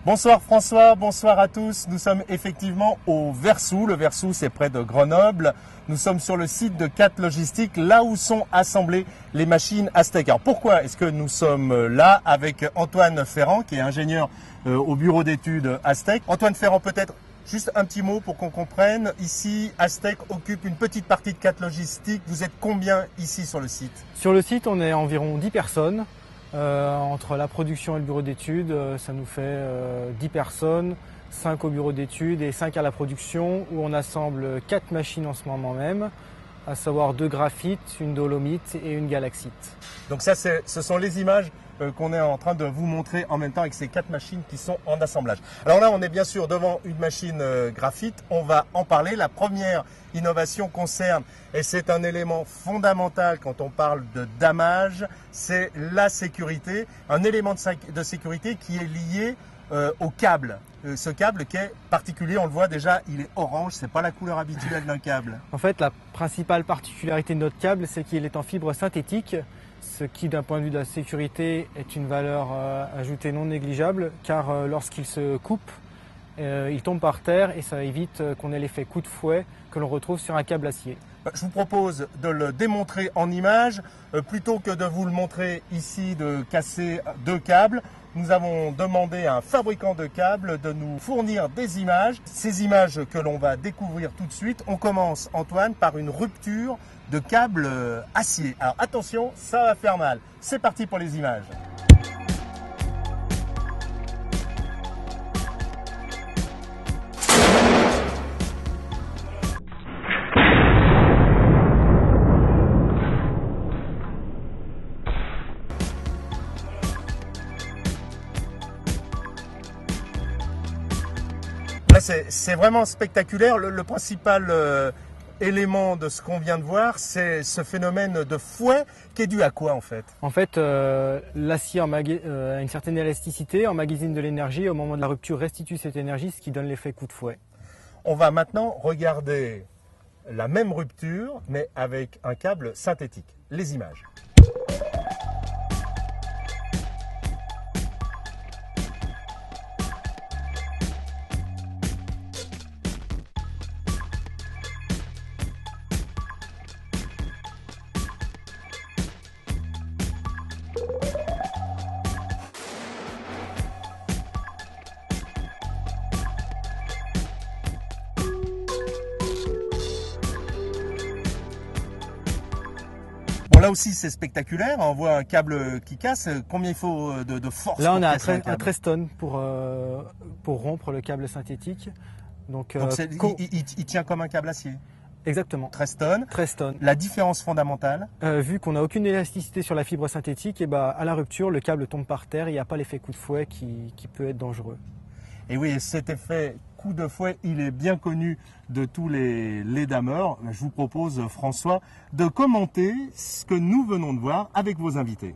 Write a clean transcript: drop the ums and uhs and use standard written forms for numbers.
Bonsoir François, bonsoir à tous. Nous sommes effectivement au Versou. Le Versou, c'est près de Grenoble. Nous sommes sur le site de CAT Logistique, là où sont assemblées les machines Astec. Alors pourquoi est-ce que nous sommes là avec Antoine Ferrand, qui est ingénieur au bureau d'études Astec. Antoine Ferrand, peut-être juste un petit mot pour qu'on comprenne. Ici, Astec occupe une petite partie de CAT Logistique. Vous êtes combien ici sur le site? Sur le site, on est environ 10 personnes. Entre la production et le bureau d'études, ça nous fait 10 personnes, 5 au bureau d'études et 5 à la production, où on assemble 4 machines en ce moment même, à savoir 2 graphites, une dolomite et une galaxite. Donc ça, ce sont les images qu'on est en train de vous montrer en même temps avec ces 4 machines qui sont en assemblage. Alors là, on est bien sûr devant une machine graphite. On va en parler. La première innovation concerne, et c'est un élément fondamental quand on parle de damage, c'est la sécurité. Un élément de sécurité qui est lié au câble. Ce câble qui est particulier, on le voit déjà, il est orange, c'est pas la couleur habituelle d'un câble. En fait, la principale particularité de notre câble, c'est qu'il est en fibre synthétique, ce qui, d'un point de vue de la sécurité, est une valeur ajoutée non négligeable, car lorsqu'il se coupe, il tombe par terre et ça évite qu'on ait l'effet coup de fouet que l'on retrouve sur un câble acier. Je vous propose de le démontrer en image, plutôt que de vous le montrer ici, de casser 2 câbles. Nous avons demandé à un fabricant de câbles de nous fournir des images. Ces images que l'on va découvrir tout de suite. On commence, Antoine, par une rupture de câble acier. Alors attention, ça va faire mal. C'est parti pour les images. Là, c'est vraiment spectaculaire. Le principal élément de ce qu'on vient de voir, c'est ce phénomène de fouet qui est dû à quoi en fait? En fait, l'acier a une certaine élasticité, emmagasine de l'énergie et au moment de la rupture restitue cette énergie, ce qui donne l'effet coup de fouet. On va maintenant regarder la même rupture mais avec un câble synthétique. Les images. Bon, là aussi c'est spectaculaire, on voit un câble qui casse. Combien il faut de force? Là on a un 13 tonnes pour rompre le câble synthétique. Donc il tient comme un câble acier. Exactement. 13 tonnes. 13 tonnes. La différence fondamentale? Vu qu'on n'a aucune élasticité sur la fibre synthétique, et à la rupture le câble tombe par terre, il n'y a pas l'effet coup de fouet qui peut être dangereux. Et oui, cet effet coup de fouet, il est bien connu de tous les dameurs. Je vous propose, François, de commenter ce que nous venons de voir avec vos invités.